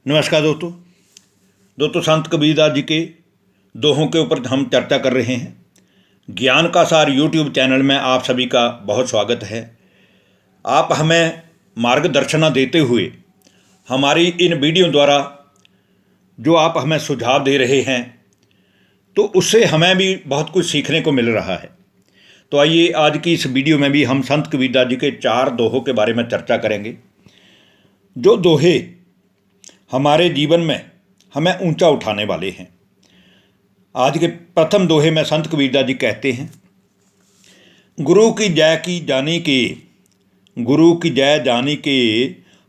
नमस्कार दोस्तों संत कबीरदास जी के दोहों के ऊपर हम चर्चा कर रहे हैं। ज्ञान का सार यूट्यूब चैनल में आप सभी का बहुत स्वागत है। आप हमें मार्गदर्शन देते हुए हमारी इन वीडियो द्वारा जो आप हमें सुझाव दे रहे हैं तो उससे हमें भी बहुत कुछ सीखने को मिल रहा है। तो आइए आज की इस वीडियो में भी हम संत कबीरदास जी के 4 दोहों के बारे में चर्चा करेंगे। जो दोहे हमारे जीवन में हमें ऊंचा उठाने वाले हैं। आज के प्रथम दोहे में संत कबीरदास जी कहते हैं, गुरु की जानी के, गुरु की जय जानी के,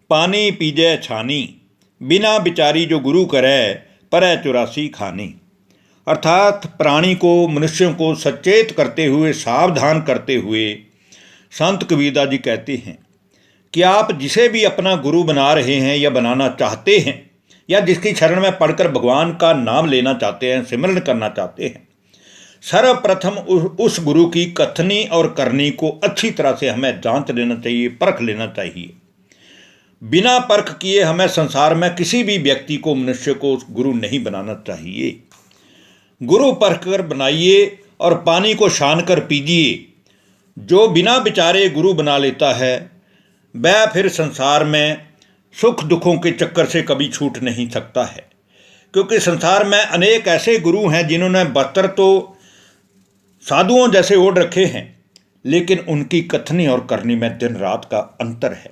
पानी पीजै छानी, बिना बिचारी जो गुरु करे परै 84 खानी। अर्थात प्राणी को, मनुष्यों को सचेत करते हुए, सावधान करते हुए संत कबीरदास जी कहते हैं कि आप जिसे भी अपना गुरु बना रहे हैं या बनाना चाहते हैं या जिसकी शरण में पढ़कर भगवान का नाम लेना चाहते हैं, सिमरन करना चाहते हैं, सर्वप्रथम उस गुरु की कथनी और करनी को अच्छी तरह से हमें जांच लेना चाहिए, परख लेना चाहिए। बिना परख किए हमें संसार में किसी भी व्यक्ति को, मनुष्य को गुरु नहीं बनाना चाहिए। गुरु परख कर बनाइए और पानी को छान कर पीजिए। जो बिना विचारे गुरु बना लेता है वह फिर संसार में सुख दुखों के चक्कर से कभी छूट नहीं सकता है, क्योंकि संसार में अनेक ऐसे गुरु हैं जिन्होंने वस्त्र तो साधुओं जैसे ओढ़ रखे हैं, लेकिन उनकी कथनी और करनी में दिन रात का अंतर है।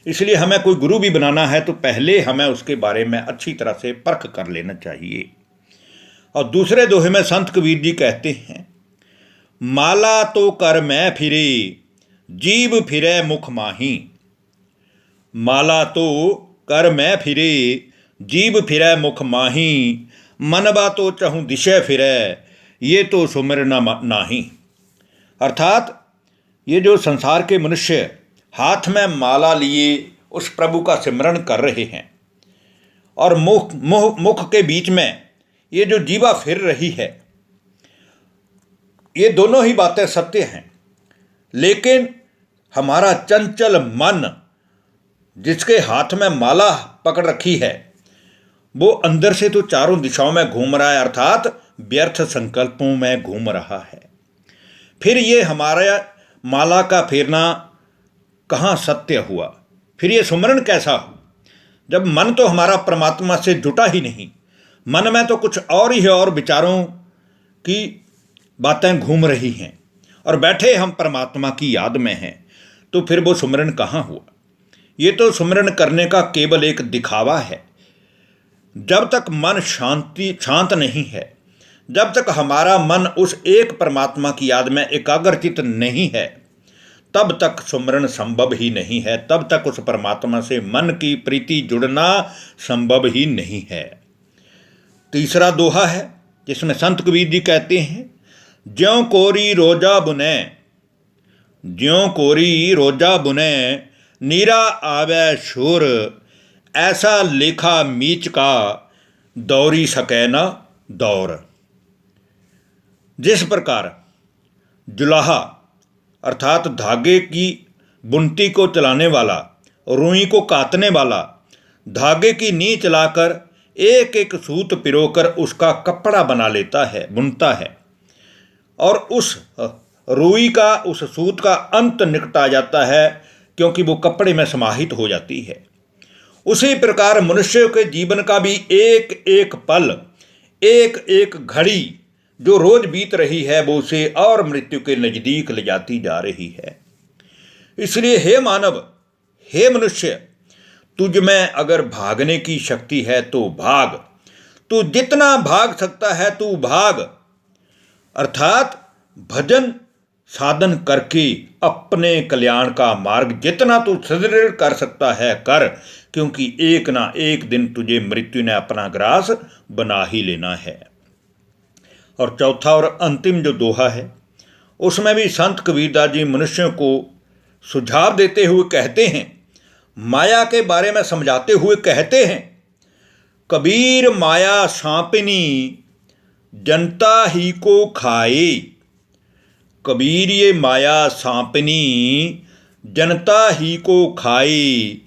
इसलिए हमें कोई गुरु भी बनाना है तो पहले हमें उसके बारे में अच्छी तरह से परख कर लेना चाहिए। और दूसरे दोहे में संत कबीर जी कहते हैं, माला तो कर मैं फिरे, जीव फिरे मुख माही। माला तो कर मैं फिरे, जीव फिरे मुख माही, मनबा तो चहूँ दिशे फिरे, ये तो सुमिर नाही। अर्थात ये जो संसार के मनुष्य हाथ में माला लिए उस प्रभु का सिमरन कर रहे हैं और मुख के बीच में ये जो जीवा फिर रही है, ये दोनों ही बातें सत्य हैं। लेकिन हमारा चंचल मन जिसके हाथ में माला पकड़ रखी है वो अंदर से तो चारों दिशाओं में घूम रहा है, अर्थात व्यर्थ संकल्पों में घूम रहा है। फिर ये हमारा माला का फेरना कहाँ सत्य हुआ, फिर ये सुमरन कैसा हो, जब मन तो हमारा परमात्मा से जुटा ही नहीं, मन में तो कुछ और ही है और विचारों की बातें घूम रही हैं और बैठे हम परमात्मा की याद में हैं, तो फिर वो सुमरन कहाँ हुआ। ये तो सुमरन करने का केवल एक दिखावा है। जब तक मन शांत नहीं है, जब तक हमारा मन उस एक परमात्मा की याद में एकाग्रचित नहीं है, तब तक सुमरन संभव ही नहीं है, तब तक उस परमात्मा से मन की प्रीति जुड़ना संभव ही नहीं है। तीसरा दोहा है जिसमें संत कबीर जी कहते हैं, ज्यों कोरी रोजा बुने, ज्यों कोरी रोजा बुने, नीरा आवे शोर, ऐसा लेखा मीच का, दौरी सके न दौर। जिस प्रकार जुलाहा अर्थात धागे की बुनती को चलाने वाला, रुई को काटने वाला धागे की नी चलाकर एक एक सूत पिरोकर उसका कपड़ा बना लेता है, बुनता है, और उस रुई का, उस सूत का अंत निकट आ जाता है क्योंकि वो कपड़े में समाहित हो जाती है। उसी प्रकार मनुष्य के जीवन का भी एक एक पल, एक एक घड़ी जो रोज बीत रही है वो उसे और मृत्यु के नज़दीक ले जाती जा रही है। इसलिए हे मानव, हे मनुष्य, तुझ में अगर भागने की शक्ति है तो भाग, तू जितना भाग सकता है तू भाग। अर्थात भजन साधन करके अपने कल्याण का मार्ग जितना तू सुदृढ़ कर सकता है कर, क्योंकि एक ना एक दिन तुझे मृत्यु ने अपना ग्रास बना ही लेना है। और चौथा और अंतिम जो दोहा है उसमें भी संत कबीरदास जी मनुष्यों को सुझाव देते हुए कहते हैं, माया के बारे में समझाते हुए कहते हैं, कबीर माया सांपिनी, जनता ही को खाए। कबीर ये माया सांपनी, जनता ही को खाई,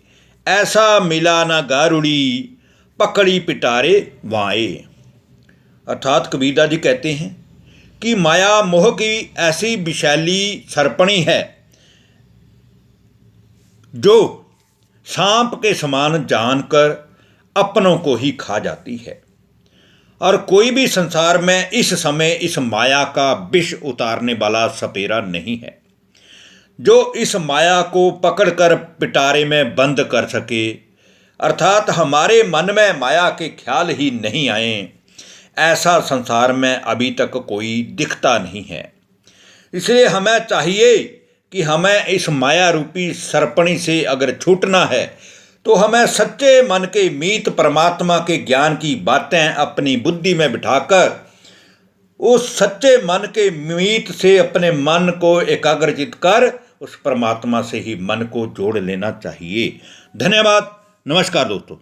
ऐसा मिला न गारुड़ी, पकड़ी पिटारे वाए। अर्थात कबीरदास जी कहते हैं कि माया मोह की ऐसी विषैली सरपणी है जो सांप के समान जानकर अपनों को ही खा जाती है, और कोई भी संसार में इस समय इस माया का विष उतारने वाला सपेरा नहीं है जो इस माया को पकड़कर पिटारे में बंद कर सके। अर्थात हमारे मन में माया के ख्याल ही नहीं आए, ऐसा संसार में अभी तक कोई दिखता नहीं है। इसलिए हमें चाहिए कि हमें इस माया रूपी सरपणी से अगर छूटना है तो हमें सच्चे मन के मीत परमात्मा के ज्ञान की बातें अपनी बुद्धि में बिठाकर उस सच्चे मन के मीत से अपने मन को एकाग्रचित कर उस परमात्मा से ही मन को जोड़ लेना चाहिए। धन्यवाद। नमस्कार दोस्तों।